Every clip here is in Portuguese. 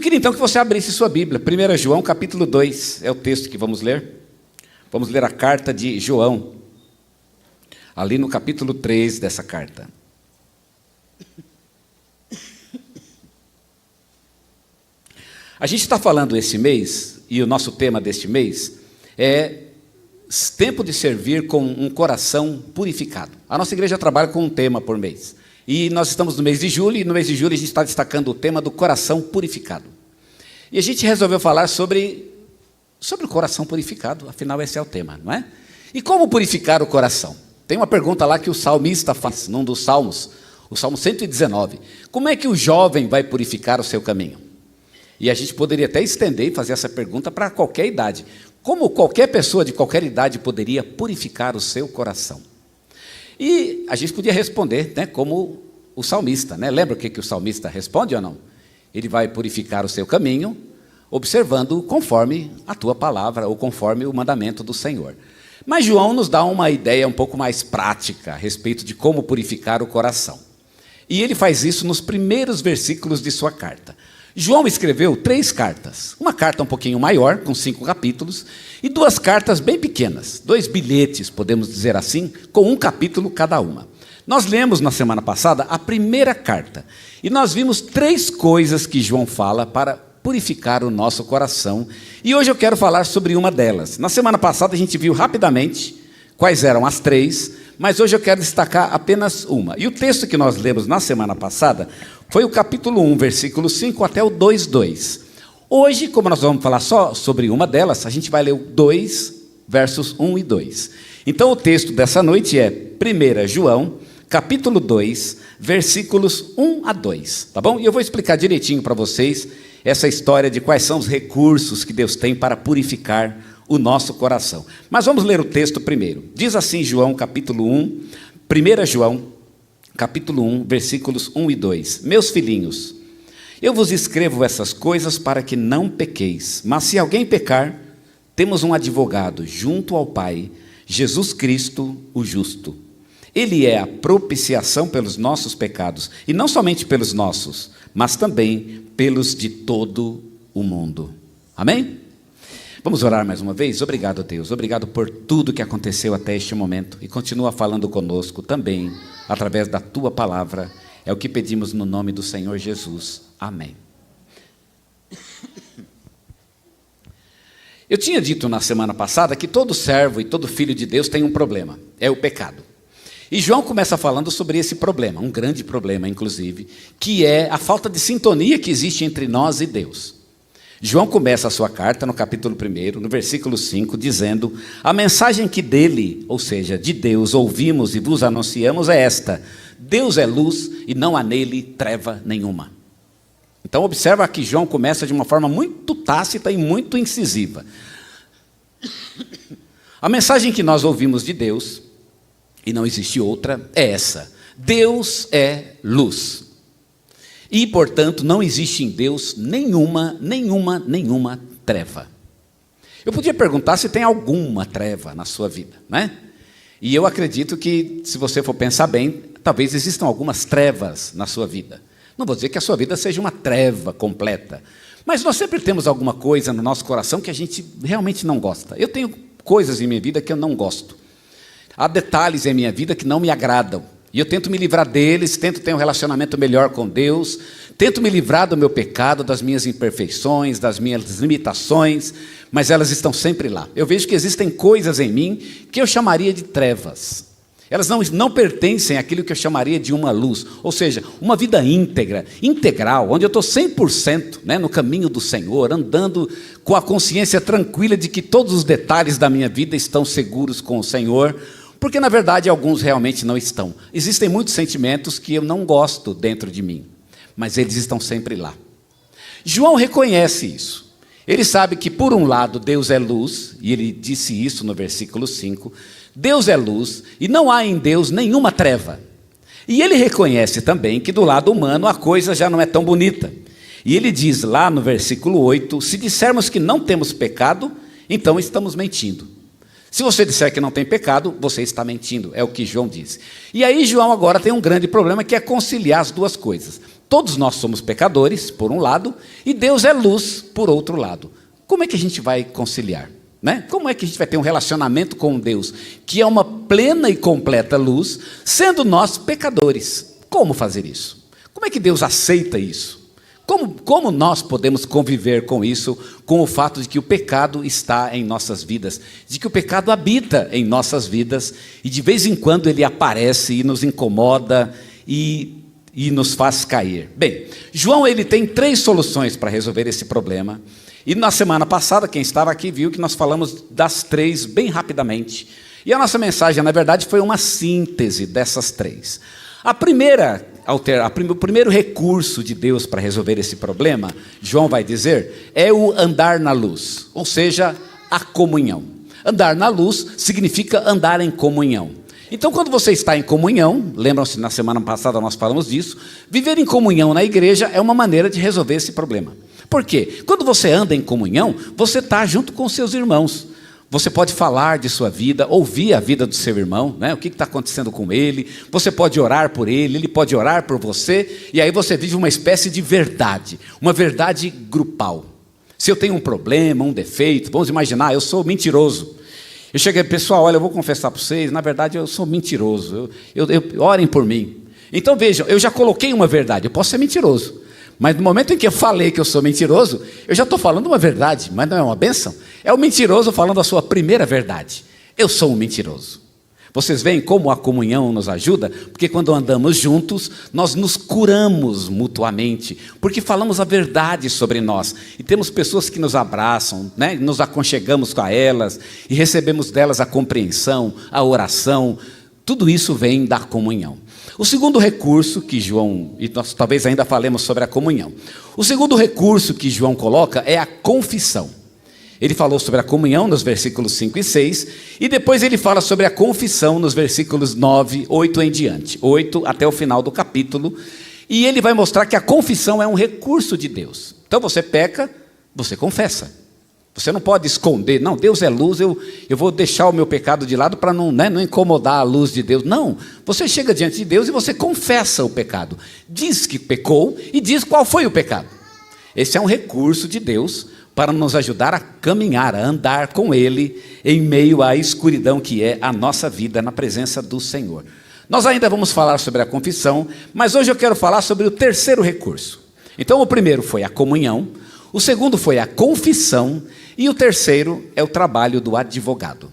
queria então que você abrisse sua Bíblia. 1 João capítulo 2 é o texto que vamos ler. Vamos ler a carta de João, ali no capítulo 3 dessa carta. A gente está falando esse mês, e o nosso tema deste mês é tempo de servir com um coração purificado. A nossa igreja trabalha com um tema por mês. E nós estamos no mês de julho, e no mês de julho a gente está destacando o tema do coração purificado. E a gente resolveu falar sobre o coração purificado, afinal esse é o tema, não é? E como purificar o coração? Tem uma pergunta lá que o salmista faz, num dos salmos, o Salmo 119. Como é que o jovem vai purificar o seu caminho? E a gente poderia até estender e fazer essa pergunta para qualquer idade. Como qualquer pessoa de qualquer idade poderia purificar o seu coração? E a gente podia responder, né, como o salmista, né? Lembra o que o salmista responde ou não? Ele vai purificar o seu caminho, observando conforme a tua palavra, ou conforme o mandamento do Senhor. Mas João nos dá uma ideia um pouco mais prática a respeito de como purificar o coração. E ele faz isso nos primeiros versículos de sua carta. João escreveu 3 cartas, uma carta um pouquinho maior, com 5 capítulos, e 2 cartas bem pequenas, 2 bilhetes, podemos dizer assim, com um capítulo cada uma. Nós lemos na semana passada a primeira carta, e nós vimos 3 coisas que João fala para purificar o nosso coração, e hoje eu quero falar sobre uma delas. Na semana passada a gente viu rapidamente quais eram as 3, mas hoje eu quero destacar apenas uma. E o texto que nós lemos na semana passada foi o capítulo 1, versículo 5 até o 2:2. Hoje, como nós vamos falar só sobre uma delas, a gente vai ler o 2, versos 1 e 2. Então o texto dessa noite é 1 João, capítulo 2, versículos 1 a 2, tá bom? E eu vou explicar direitinho para vocês essa história de quais são os recursos que Deus tem para purificar o nosso coração. Mas vamos ler o texto primeiro. Diz assim João, capítulo 1, 1 João, capítulo 1, versículos 1 e 2. Meus filhinhos, eu vos escrevo essas coisas para que não pequeis. Mas se alguém pecar, temos um advogado junto ao Pai, Jesus Cristo, o justo. Ele é a propiciação pelos nossos pecados, e não somente pelos nossos, mas também pelos de todo o mundo. Amém? Vamos orar mais uma vez? Obrigado, Deus. Obrigado por tudo que aconteceu até este momento. E continua falando conosco também, através da Tua palavra. É o que pedimos no nome do Senhor Jesus. Amém. Eu tinha dito na semana passada que todo servo e todo filho de Deus tem um problema. É o pecado. E João começa falando sobre esse problema, um grande problema, inclusive, que é a falta de sintonia que existe entre nós e Deus. João começa a sua carta no capítulo 1, no versículo 5, dizendo: a mensagem que dele, ou seja, de Deus, ouvimos e vos anunciamos é esta: Deus é luz e não há nele treva nenhuma. Então observa que João começa de uma forma muito tácita e muito incisiva. A mensagem que nós ouvimos de Deus, e não existe outra, é essa: Deus é luz. E, portanto, não existe em Deus nenhuma treva. Eu podia perguntar se tem alguma treva na sua vida, né? E eu acredito que, se você for pensar bem, talvez existam algumas trevas na sua vida. Não vou dizer que a sua vida seja uma treva completa, mas nós sempre temos alguma coisa no nosso coração que a gente realmente não gosta. Eu tenho coisas em minha vida que eu não gosto. Há detalhes em minha vida que não me agradam. E eu tento me livrar deles, tento ter um relacionamento melhor com Deus, tento me livrar do meu pecado, das minhas imperfeições, das minhas limitações, mas elas estão sempre lá. Eu vejo que existem coisas em mim que eu chamaria de trevas. Elas não pertencem àquilo que eu chamaria de uma luz, ou seja, uma vida íntegra, integral, onde eu estou 100%, né, no caminho do Senhor, andando com a consciência tranquila de que todos os detalhes da minha vida estão seguros com o Senhor, porque, na verdade, alguns realmente não estão. Existem muitos sentimentos que eu não gosto dentro de mim, mas eles estão sempre lá. João reconhece isso. Ele sabe que, por um lado, Deus é luz, e ele disse isso no versículo 5, Deus é luz, e não há em Deus nenhuma treva. E ele reconhece também que, do lado humano, a coisa já não é tão bonita. E ele diz lá no versículo 8, se dissermos que não temos pecado, então estamos mentindo. Se você disser que não tem pecado, você está mentindo, é o que João diz. E aí João agora tem um grande problema, que é conciliar as duas coisas. Todos nós somos pecadores, por um lado, e Deus é luz, por outro lado. Como é que a gente vai conciliar? Né? Como é que a gente vai ter um relacionamento com Deus, que é uma plena e completa luz, sendo nós pecadores? Como fazer isso? Como é que Deus aceita isso? Como nós podemos conviver com isso, com o fato de que o pecado está em nossas vidas, de que o pecado habita em nossas vidas, e de vez em quando ele aparece e nos incomoda e nos faz cair? Bem, João ele tem 3 soluções para resolver esse problema, e na semana passada, quem estava aqui viu que nós falamos das 3 bem rapidamente, e a nossa mensagem, na verdade, foi uma síntese dessas 3. O primeiro recurso de Deus para resolver esse problema, João vai dizer, é o andar na luz, ou seja, a comunhão. Andar na luz significa andar em comunhão. Então, quando você está em comunhão, lembram-se, na semana passada nós falamos disso, viver em comunhão na igreja é uma maneira de resolver esse problema. Por quê? Quando você anda em comunhão, você está junto com os seus irmãos. Você pode falar de sua vida, ouvir a vida do seu irmão, né? O que está acontecendo com ele. Você pode orar por ele pode orar por você, e aí você vive uma espécie de verdade, uma verdade grupal. Se eu tenho um problema, um defeito, vamos imaginar, eu sou mentiroso. Eu cheguei, pessoal, olha, eu vou confessar para vocês, na verdade eu sou mentiroso, orem por mim. Então vejam, eu já coloquei uma verdade, eu posso ser mentiroso, mas no momento em que eu falei que eu sou mentiroso, eu já estou falando uma verdade, mas não é uma bênção? É o mentiroso falando a sua primeira verdade. Eu sou um mentiroso. Vocês veem como a comunhão nos ajuda? Porque quando andamos juntos, nós nos curamos mutuamente, porque falamos a verdade sobre nós. E temos pessoas que nos abraçam, né? Nos aconchegamos a elas, e recebemos delas a compreensão, a oração. Tudo isso vem da comunhão. O segundo recurso que João, e nós talvez ainda falemos sobre a comunhão. O segundo recurso que João coloca é a confissão. Ele falou sobre a comunhão nos versículos 5 e 6, e depois ele fala sobre a confissão nos versículos 9, 8 em diante, 8 até o final do capítulo, e ele vai mostrar que a confissão é um recurso de Deus. Então você peca, você confessa. Você não pode esconder, não, Deus é luz, eu vou deixar o meu pecado de lado para não incomodar a luz de Deus. Não, você chega diante de Deus e você confessa o pecado. Diz que pecou e diz qual foi o pecado. Esse é um recurso de Deus para nos ajudar a caminhar, a andar com Ele em meio à escuridão que é a nossa vida na presença do Senhor. Nós ainda vamos falar sobre a confissão, mas hoje eu quero falar sobre o terceiro recurso. Então o primeiro foi a comunhão, o segundo foi a confissão, e o terceiro é o trabalho do advogado.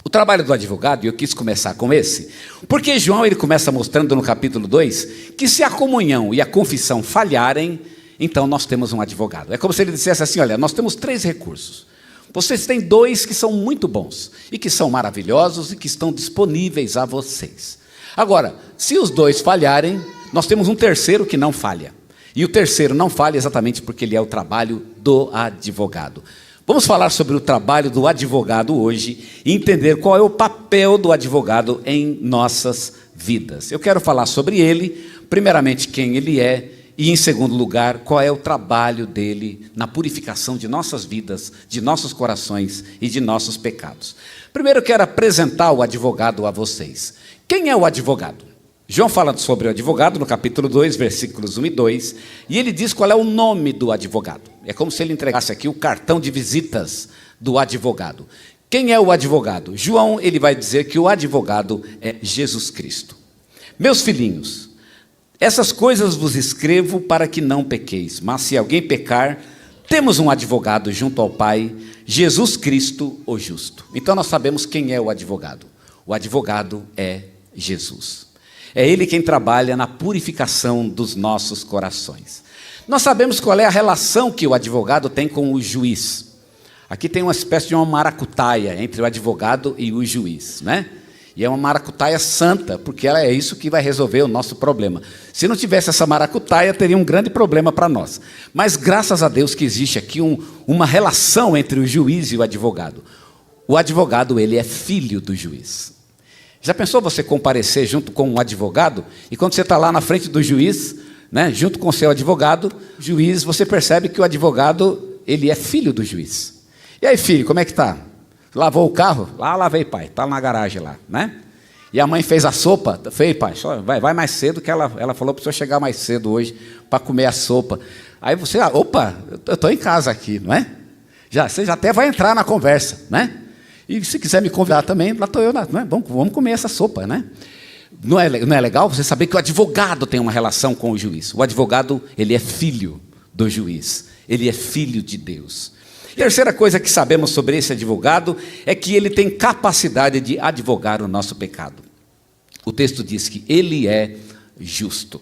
O trabalho do advogado, e eu quis começar com esse, porque João ele começa mostrando no capítulo 2, que se a comunhão e a confissão falharem, então nós temos um advogado. É como se ele dissesse assim, olha, nós temos 3 recursos. Vocês têm 2 que são muito bons, e que são maravilhosos, e que estão disponíveis a vocês. Agora, se os 2 falharem, nós temos um terceiro que não falha. E o terceiro não falha exatamente porque ele é o trabalho do advogado. Vamos falar sobre o trabalho do advogado hoje e entender qual é o papel do advogado em nossas vidas. Eu quero falar sobre ele, primeiramente quem ele é, e em segundo lugar, qual é o trabalho dele na purificação de nossas vidas, de nossos corações e de nossos pecados. Primeiro eu quero apresentar o advogado a vocês. Quem é o advogado? João fala sobre o advogado no capítulo 2, versículos 1 e 2, e ele diz qual é o nome do advogado. É como se ele entregasse aqui o cartão de visitas do advogado. Quem é o advogado? João ele vai dizer que o advogado é Jesus Cristo. Meus filhinhos, essas coisas vos escrevo para que não pequeis, mas se alguém pecar, temos um advogado junto ao Pai, Jesus Cristo, o justo. Então nós sabemos quem é o advogado. O advogado é Jesus. É Ele quem trabalha na purificação dos nossos corações. Nós sabemos qual é a relação que o advogado tem com o juiz. Aqui tem uma espécie de uma maracutaia entre o advogado e o juiz, né? E é uma maracutaia santa, porque ela é isso que vai resolver o nosso problema. Se não tivesse essa maracutaia, teria um grande problema para nós. Mas graças a Deus que existe aqui uma relação entre o juiz e o advogado. O advogado, ele é filho do juiz. Já pensou você comparecer junto com um advogado, e quando você está lá na frente do juiz, né, junto com o seu advogado, juiz, você percebe que o advogado, ele é filho do juiz. E aí, filho, como é que está? Lavou o carro? Lá lavei, pai, está na garagem lá, né? E a mãe fez a sopa. Fez, pai, vai mais cedo, que ela falou para o senhor chegar mais cedo hoje para comer a sopa. Aí você, opa, eu estou em casa aqui, não é? Você já até vai entrar na conversa, né? E se quiser me convidar também, lá estou eu, não é? Vamos comer essa sopa, né? Não é legal você saber que o advogado tem uma relação com o juiz. O advogado, ele é filho do juiz. Ele é filho de Deus. E a terceira coisa que sabemos sobre esse advogado é que ele tem capacidade de advogar o nosso pecado. O texto diz que ele é justo.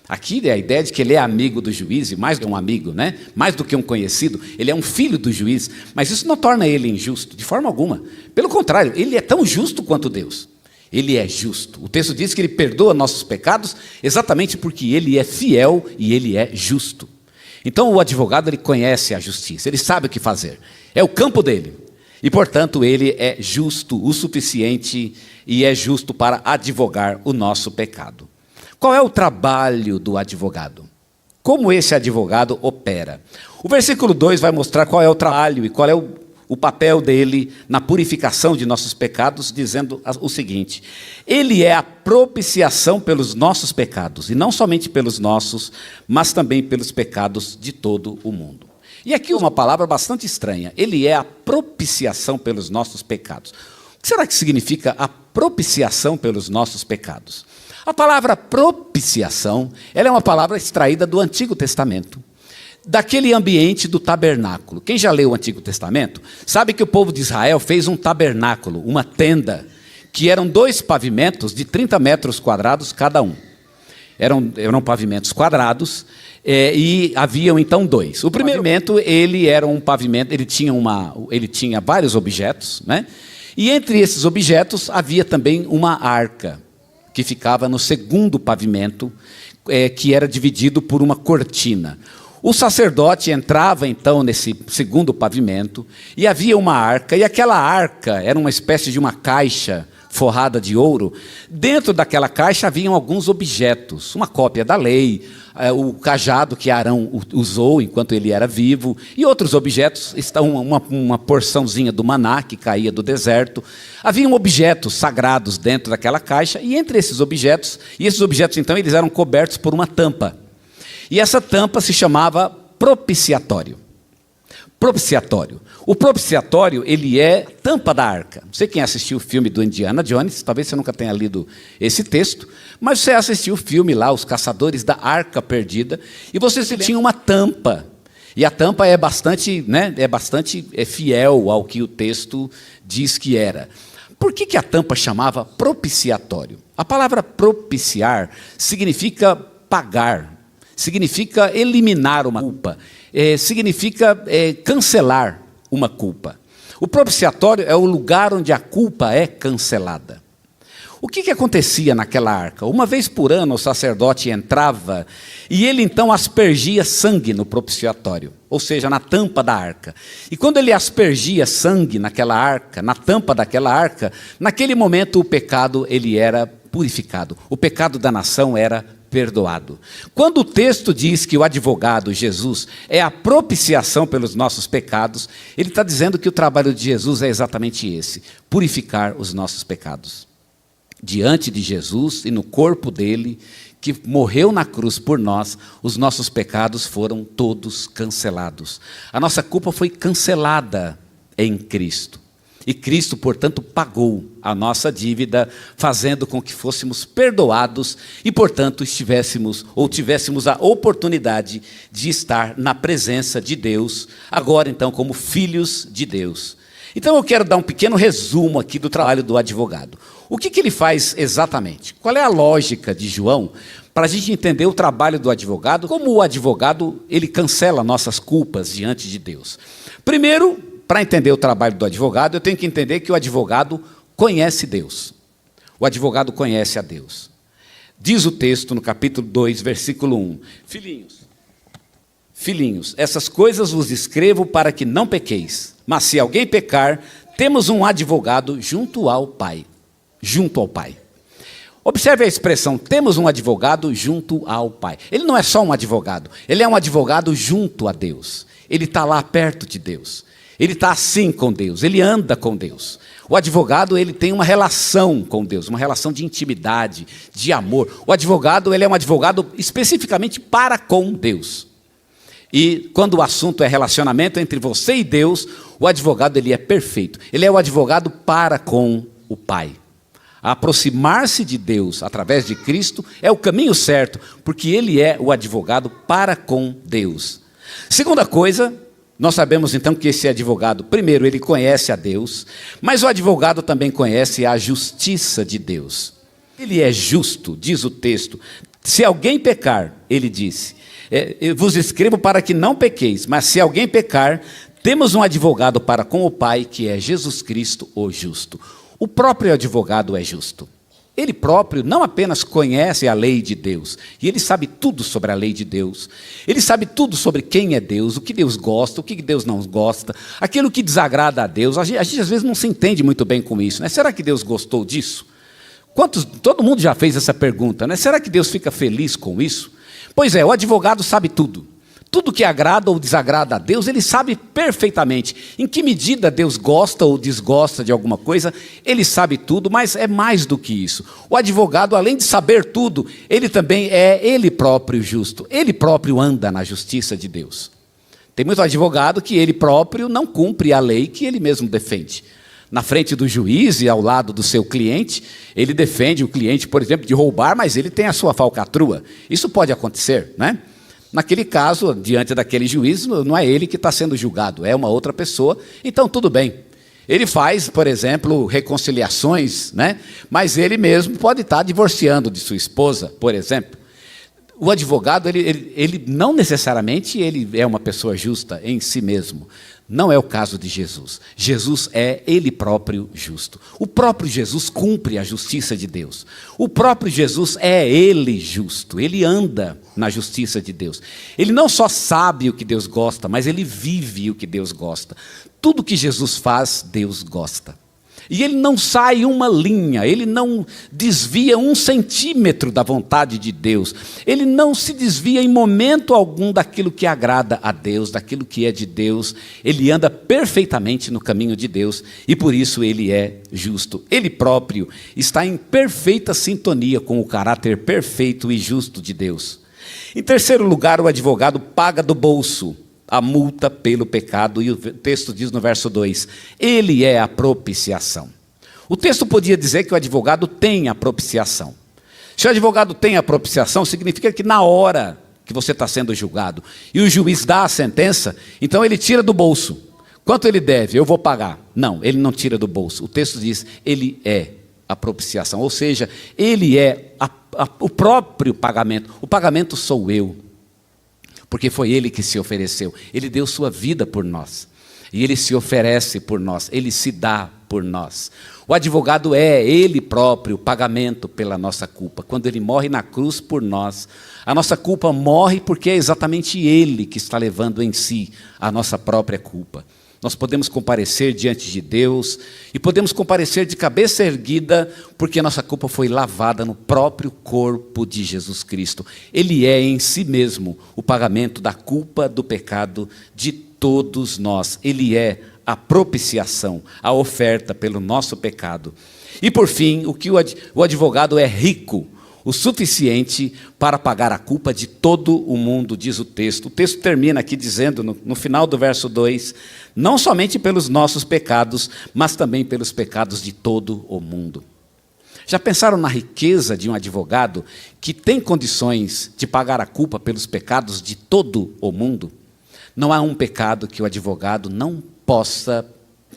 Aqui é a ideia de que ele é amigo do juiz, e mais do que um amigo, né? Mais do que um conhecido, ele é um filho do juiz, mas isso não torna ele injusto, de forma alguma. Pelo contrário, ele é tão justo quanto Deus. Ele é justo. O texto diz que ele perdoa nossos pecados exatamente porque ele é fiel e ele é justo. Então o advogado, ele conhece a justiça, ele sabe o que fazer. É o campo dele. E, portanto, ele é justo o suficiente e é justo para advogar o nosso pecado. Qual é o trabalho do advogado? Como esse advogado opera? O versículo 2 vai mostrar qual é o trabalho e qual é o papel dele na purificação de nossos pecados, dizendo o seguinte: ele é a propiciação pelos nossos pecados, e não somente pelos nossos, mas também pelos pecados de todo o mundo. E aqui uma palavra bastante estranha: ele é a propiciação pelos nossos pecados. O que será que significa a propiciação pelos nossos pecados? A palavra propiciação, ela é uma palavra extraída do Antigo Testamento, daquele ambiente do tabernáculo. Quem já leu o Antigo Testamento sabe que o povo de Israel fez um tabernáculo, uma tenda, que eram 2 pavimentos de 30 metros quadrados cada um. Eram pavimentos quadrados, e haviam então 2. O primeiro pavimento, ele era um pavimento, ele tinha vários objetos, né? E entre esses objetos havia também uma arca, que ficava no segundo pavimento, que era dividido por uma cortina. O sacerdote entrava então nesse segundo pavimento, e havia uma arca, e aquela arca era uma espécie de uma caixa forrada de ouro. Dentro daquela caixa haviam alguns objetos, uma cópia da lei, o cajado que Arão usou enquanto ele era vivo, e outros objetos, uma porçãozinha do maná que caía do deserto. Haviam objetos sagrados dentro daquela caixa, e entre esses objetos então eles eram cobertos por uma tampa. E essa tampa se chamava propiciatório. Propiciatório. O propiciatório, ele é a tampa da arca. Não sei quem assistiu o filme do Indiana Jones, talvez você nunca tenha lido esse texto, mas você assistiu o filme lá, Os Caçadores da Arca Perdida, e você tinha uma tampa. E a tampa é bastante fiel ao que o texto diz que era. Por que a tampa chamava propiciatório? A palavra propiciar significa pagar, significa eliminar uma culpa, significa cancelar uma culpa. O propiciatório é o lugar onde a culpa é cancelada. O que acontecia naquela arca? Uma vez por ano o sacerdote entrava e ele então aspergia sangue no propiciatório, ou seja, na tampa da arca. E quando ele aspergia sangue naquela arca, na tampa daquela arca, naquele momento o pecado ele era purificado, o pecado da nação era perdoado. Quando o texto diz que o advogado, Jesus, é a propiciação pelos nossos pecados, ele está dizendo que o trabalho de Jesus é exatamente esse: purificar os nossos pecados. Diante de Jesus e no corpo dele, que morreu na cruz por nós, os nossos pecados foram todos cancelados. A nossa culpa foi cancelada em Cristo. E Cristo, portanto, pagou a nossa dívida, fazendo com que fôssemos perdoados e, portanto, tivéssemos a oportunidade de estar na presença de Deus, agora então como filhos de Deus. Então eu quero dar um pequeno resumo aqui do trabalho do advogado. O que ele faz exatamente? Qual é a lógica de João para a gente entender o trabalho do advogado? Como o advogado, ele cancela nossas culpas diante de Deus. Primeiro, para entender o trabalho do advogado, eu tenho que entender que o advogado conhece Deus. O advogado conhece a Deus. Diz o texto no capítulo 2, versículo 1. Filhinhos, essas coisas vos escrevo para que não pequeis. Mas se alguém pecar, temos um advogado junto ao Pai. Junto ao Pai. Observe a expressão, temos um advogado junto ao Pai. Ele não é só um advogado, ele é um advogado junto a Deus. Ele está lá perto de Deus. Ele está assim com Deus, ele anda com Deus. O advogado, ele tem uma relação com Deus, uma relação de intimidade, de amor. O advogado, ele é um advogado especificamente para com Deus. E quando o assunto é relacionamento entre você e Deus, o advogado, ele é perfeito. Ele é o advogado para com o Pai. Aproximar-se de Deus através de Cristo é o caminho certo, porque ele é o advogado para com Deus. Segunda coisa, nós sabemos então que esse advogado, primeiro, ele conhece a Deus, mas o advogado também conhece a justiça de Deus. Ele é justo, diz o texto. Se alguém pecar, ele disse, eu vos escrevo para que não pequeis, mas se alguém pecar, temos um advogado para com o Pai, que é Jesus Cristo, o justo. O próprio advogado é justo. Ele próprio não apenas conhece a lei de Deus, e ele sabe tudo sobre a lei de Deus, ele sabe tudo sobre quem é Deus, o que Deus gosta, o que Deus não gosta, aquilo que desagrada a Deus. A gente às vezes não se entende muito bem com isso, né? Será que Deus gostou disso? Todo mundo já fez essa pergunta, né? Será que Deus fica feliz com isso? Pois é, o advogado sabe tudo. Tudo que agrada ou desagrada a Deus, ele sabe perfeitamente. Em que medida Deus gosta ou desgosta de alguma coisa, ele sabe tudo, mas é mais do que isso. O advogado, além de saber tudo, ele também é ele próprio justo. Ele próprio anda na justiça de Deus. Tem muito advogado que ele próprio não cumpre a lei que ele mesmo defende. Na frente do juiz e ao lado do seu cliente, ele defende o cliente, por exemplo, de roubar, mas ele tem a sua falcatrua. Isso pode acontecer, né? Naquele caso, diante daquele juiz, não é ele que está sendo julgado, é uma outra pessoa, então tudo bem. Ele faz, por exemplo, reconciliações, né? Mas ele mesmo pode estar divorciando de sua esposa, por exemplo. O advogado, ele não necessariamente ele é uma pessoa justa em si mesmo. Não é o caso de Jesus. Jesus é ele próprio justo. O próprio Jesus cumpre a justiça de Deus. O próprio Jesus é ele justo. Ele anda na justiça de Deus. Ele não só sabe o que Deus gosta, mas ele vive o que Deus gosta. Tudo que Jesus faz, Deus gosta. E ele não sai uma linha, ele não desvia 1 centímetro da vontade de Deus. Ele não se desvia em momento algum daquilo que agrada a Deus, daquilo que é de Deus. Ele anda perfeitamente no caminho de Deus e por isso ele é justo. Ele próprio está em perfeita sintonia com o caráter perfeito e justo de Deus. Em terceiro lugar, o advogado paga do bolso a multa pelo pecado, e o texto diz no verso 2, ele é a propiciação. O texto podia dizer que o advogado tem a propiciação. Se o advogado tem a propiciação, significa que na hora que você está sendo julgado, e o juiz dá a sentença, então ele tira do bolso. Quanto ele deve? Eu vou pagar. Não, ele não tira do bolso. O texto diz, ele é a propiciação, ou seja, ele é o próprio pagamento. O pagamento sou eu. Porque foi ele que se ofereceu. Ele deu sua vida por nós. E ele se oferece por nós. Ele se dá por nós. O advogado é ele próprio o pagamento pela nossa culpa. Quando ele morre na cruz por nós, a nossa culpa morre porque é exatamente ele que está levando em si a nossa própria culpa. Nós podemos comparecer diante de Deus e podemos comparecer de cabeça erguida porque a nossa culpa foi lavada no próprio corpo de Jesus Cristo. Ele é em si mesmo o pagamento da culpa do pecado de todos nós. Ele é a propiciação, a oferta pelo nosso pecado. E por fim, o advogado é rico o suficiente para pagar a culpa de todo o mundo, diz o texto. O texto termina aqui dizendo, no final do verso 2, não somente pelos nossos pecados, mas também pelos pecados de todo o mundo. Já pensaram na riqueza de um advogado que tem condições de pagar a culpa pelos pecados de todo o mundo? Não há um pecado que o advogado não possa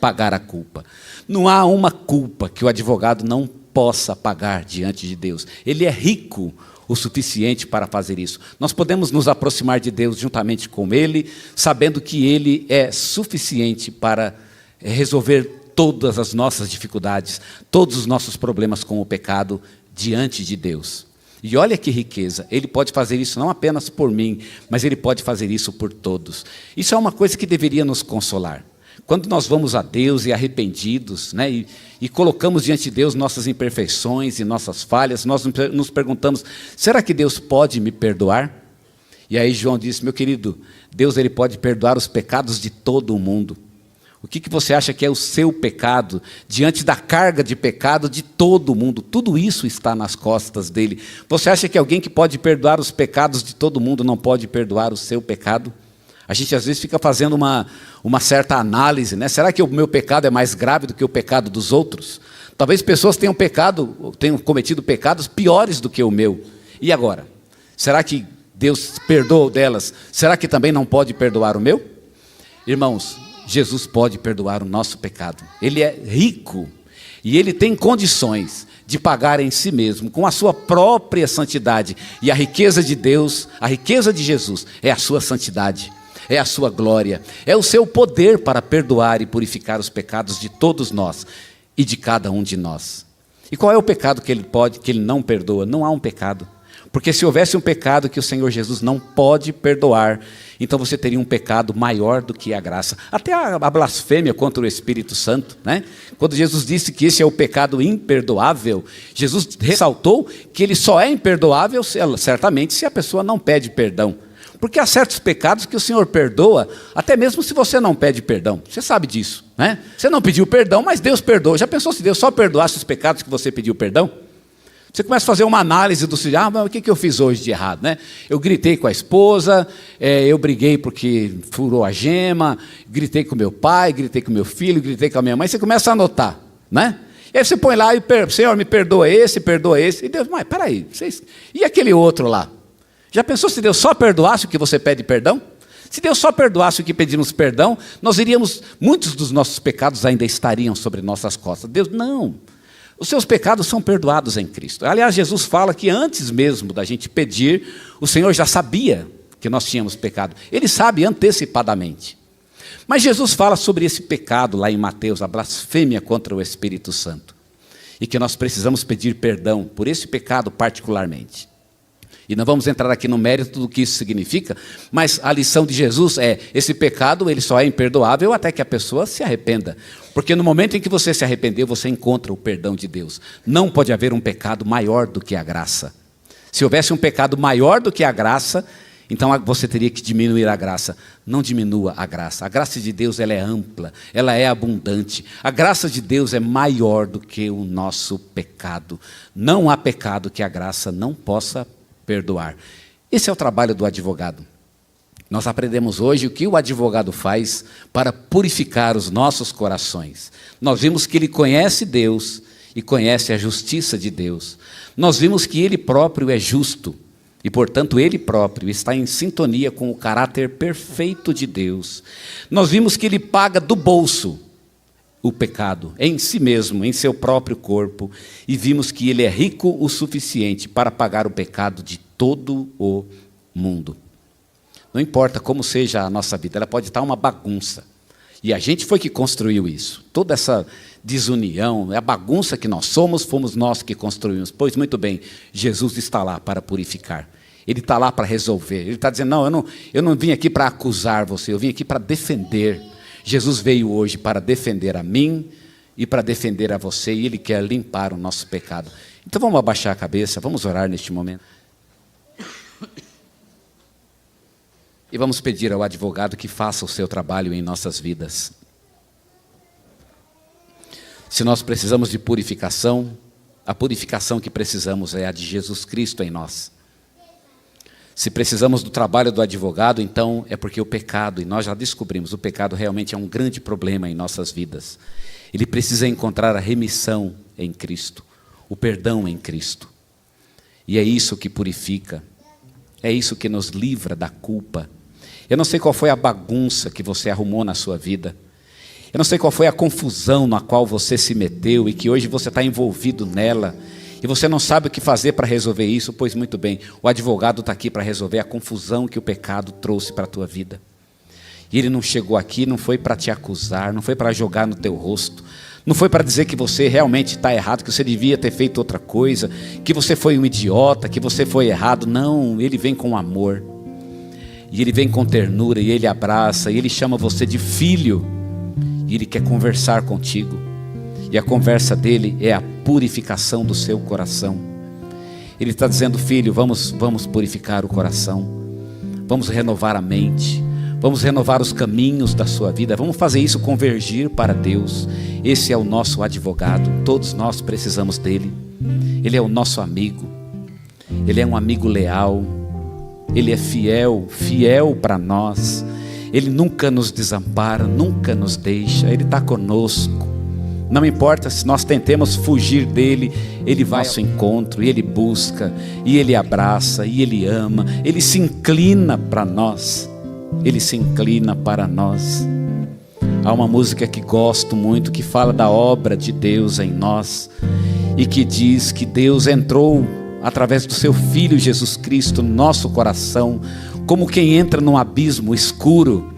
pagar a culpa. Não há uma culpa que o advogado não possa pagar diante de Deus. Ele é rico o suficiente para fazer isso. Nós podemos nos aproximar de Deus juntamente com Ele, sabendo que Ele é suficiente para resolver todas as nossas dificuldades, todos os nossos problemas com o pecado diante de Deus. E olha que riqueza, Ele pode fazer isso não apenas por mim, mas Ele pode fazer isso por todos. Isso é uma coisa que deveria nos consolar. Quando nós vamos a Deus e arrependidos, né, e colocamos diante de Deus nossas imperfeições e nossas falhas, nós nos perguntamos, será que Deus pode me perdoar? E aí João disse, meu querido, Deus ele pode perdoar os pecados de todo o mundo. O que você acha que é o seu pecado, diante da carga de pecado de todo mundo? Tudo isso está nas costas dele. Você acha que alguém que pode perdoar os pecados de todo mundo não pode perdoar o seu pecado? A gente às vezes fica fazendo uma certa análise, né? Será que o meu pecado é mais grave do que o pecado dos outros? Talvez pessoas tenham cometido pecados piores do que o meu. E agora? Será que Deus perdoou delas? Será que também não pode perdoar o meu? Irmãos, Jesus pode perdoar o nosso pecado. Ele é rico e Ele tem condições de pagar em si mesmo, com a sua própria santidade. E a riqueza de Deus, a riqueza de Jesus é a sua santidade, é a sua glória, é o seu poder para perdoar e purificar os pecados de todos nós e de cada um de nós. E qual é o pecado que Ele não perdoa? Não há um pecado. Porque se houvesse um pecado que o Senhor Jesus não pode perdoar, então você teria um pecado maior do que a graça. Até a blasfêmia contra o Espírito Santo, né? Quando Jesus disse que esse é o pecado imperdoável, Jesus ressaltou que ele só é imperdoável, certamente, se a pessoa não pede perdão. Porque há certos pecados que o Senhor perdoa, até mesmo se você não pede perdão. Você sabe disso, né? Você não pediu perdão, mas Deus perdoa. Já pensou se Deus só perdoasse os pecados que você pediu perdão? Você começa a fazer uma análise do seu, mas o que eu fiz hoje de errado, né? Eu gritei com a esposa, eu briguei porque furou a gema, gritei com meu pai, gritei com meu filho, gritei com a minha mãe. Você começa a anotar, né? E aí você põe lá e Senhor, me perdoa esse. E Deus, mas peraí, e aquele outro lá? Já pensou se Deus só perdoasse o que você pede perdão? Se Deus só perdoasse o que pedimos perdão, muitos dos nossos pecados ainda estariam sobre nossas costas. Deus, não. Os seus pecados são perdoados em Cristo. Aliás, Jesus fala que antes mesmo da gente pedir, o Senhor já sabia que nós tínhamos pecado. Ele sabe antecipadamente. Mas Jesus fala sobre esse pecado lá em Mateus, a blasfêmia contra o Espírito Santo. E que nós precisamos pedir perdão por esse pecado particularmente. E não vamos entrar aqui no mérito do que isso significa, mas a lição de Jesus é, esse pecado ele só é imperdoável até que a pessoa se arrependa. Porque no momento em que você se arrependeu, você encontra o perdão de Deus. Não pode haver um pecado maior do que a graça. Se houvesse um pecado maior do que a graça, então você teria que diminuir a graça. Não diminua a graça. A graça de Deus ela é ampla, ela é abundante. A graça de Deus é maior do que o nosso pecado. Não há pecado que a graça não possa perdoar. Esse é o trabalho do advogado. Nós aprendemos hoje o que o advogado faz para purificar os nossos corações. Nós vimos que ele conhece Deus e conhece a justiça de Deus. Nós vimos que ele próprio é justo e, portanto, ele próprio está em sintonia com o caráter perfeito de Deus. Nós vimos que ele paga do bolso o pecado em si mesmo, em seu próprio corpo, e vimos que ele é rico o suficiente para pagar o pecado de todo o mundo. Não importa como seja a nossa vida, ela pode estar uma bagunça. E a gente foi que construiu isso. Toda essa desunião, a bagunça que nós somos, fomos nós que construímos. Pois muito bem, Jesus está lá para purificar. Ele está lá para resolver. Ele está dizendo, não, eu não vim aqui para acusar você, eu vim aqui para defender. Jesus veio hoje para defender a mim e para defender a você, e Ele quer limpar o nosso pecado. Então vamos abaixar a cabeça, vamos orar neste momento. E vamos pedir ao advogado que faça o seu trabalho em nossas vidas. Se nós precisamos de purificação, a purificação que precisamos é a de Jesus Cristo em nós. Se precisamos do trabalho do advogado, então é porque o pecado, e nós já descobrimos, o pecado realmente é um grande problema em nossas vidas. Ele precisa encontrar a remissão em Cristo, o perdão em Cristo. E é isso que purifica, é isso que nos livra da culpa. Eu não sei qual foi a bagunça que você arrumou na sua vida. Eu não sei qual foi a confusão na qual você se meteu e que hoje você está envolvido nela. E você não sabe o que fazer para resolver isso, pois muito bem, o advogado está aqui para resolver a confusão que o pecado trouxe para a tua vida. E ele não chegou aqui, não foi para te acusar, não foi para jogar no teu rosto, não foi para dizer que você realmente está errado, que você devia ter feito outra coisa, que você foi um idiota, que você foi errado. Não, ele vem com amor, e ele vem com ternura, e ele abraça, e ele chama você de filho, e ele quer conversar contigo. E a conversa dele é a purificação do seu coração. Ele está dizendo, filho, vamos purificar o coração. Vamos renovar a mente. Vamos renovar os caminhos da sua vida. Vamos fazer isso convergir para Deus. Esse é o nosso advogado. Todos nós precisamos dele. Ele é o nosso amigo. Ele é um amigo leal. Ele é fiel, fiel para nós. Ele nunca nos desampara, nunca nos deixa. Ele está conosco. Não importa se nós tentemos fugir dele, ele vai ao nosso encontro, e ele busca, e ele abraça, e ele ama. Ele se inclina para nós. Ele se inclina para nós. Há uma música que gosto muito, que fala da obra de Deus em nós, e que diz que Deus entrou através do seu Filho Jesus Cristo no nosso coração, como quem entra num abismo escuro.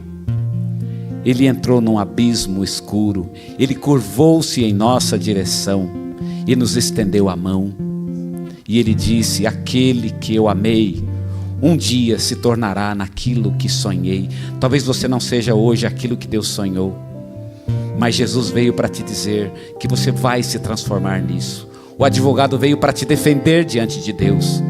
Ele entrou num abismo escuro, ele curvou-se em nossa direção e nos estendeu a mão, e ele disse: aquele que eu amei um dia se tornará naquilo que sonhei. Talvez você não seja hoje aquilo que Deus sonhou, mas Jesus veio para te dizer que você vai se transformar nisso. O advogado veio para te defender diante de Deus,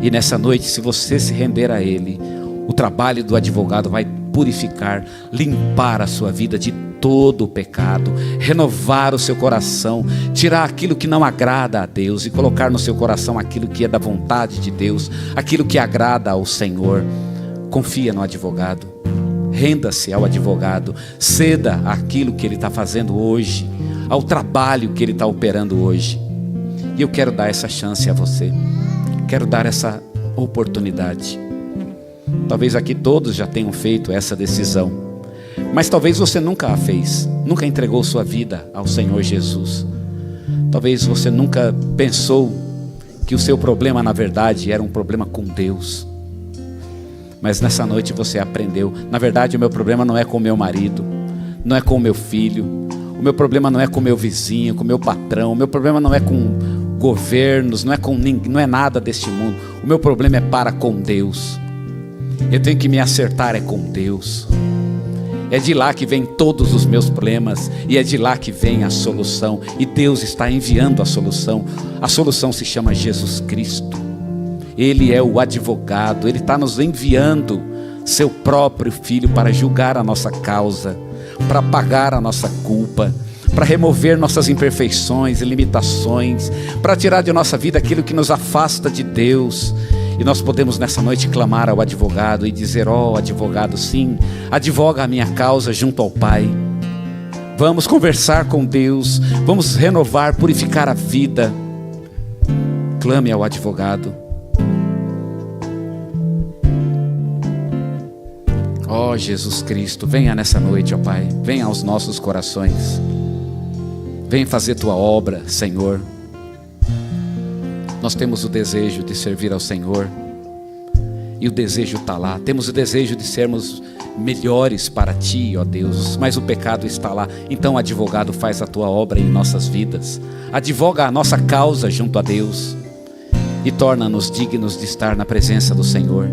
e nessa noite, se você se render a Ele, o trabalho do advogado vai purificar, limpar a sua vida de todo o pecado, renovar o seu coração, tirar aquilo que não agrada a Deus e colocar no seu coração aquilo que é da vontade de Deus, aquilo que agrada ao Senhor. Confia no advogado, renda-se ao advogado, ceda aquilo que ele está fazendo hoje, ao trabalho que ele está operando hoje. E eu quero dar essa chance a você, quero dar essa oportunidade. Talvez aqui todos já tenham feito essa decisão, mas talvez você nunca a fez, nunca entregou sua vida ao Senhor Jesus. Talvez você nunca pensou que o seu problema na verdade era um problema com Deus. Mas nessa noite você aprendeu: na verdade o meu problema não é com meu marido, não é com o meu filho, o meu problema não é com o meu vizinho, com o meu patrão, o meu problema não é com governos, não é nada deste mundo. O meu problema é para com Deus. Eu tenho que me acertar é com Deus. É de lá que vem todos os meus problemas, e é de lá que vem a solução, e Deus está enviando a solução. A solução se chama Jesus Cristo. Ele é o advogado. Ele está nos enviando seu próprio Filho para julgar a nossa causa, para pagar a nossa culpa, para remover nossas imperfeições e limitações, para tirar de nossa vida aquilo que nos afasta de Deus. E nós podemos nessa noite clamar ao advogado e dizer: ó advogado, sim, advoga a minha causa junto ao Pai. Vamos conversar com Deus, vamos renovar, purificar a vida. Clame ao advogado. Ó Jesus Cristo, venha nessa noite, ó Pai, venha aos nossos corações. Venha fazer tua obra, Senhor. Nós temos o desejo de servir ao Senhor, e o desejo está lá. Temos o desejo de sermos melhores para Ti, ó Deus, mas o pecado está lá. Então, advogado, faz a Tua obra em nossas vidas. Advoga a nossa causa junto a Deus e torna-nos dignos de estar na presença do Senhor.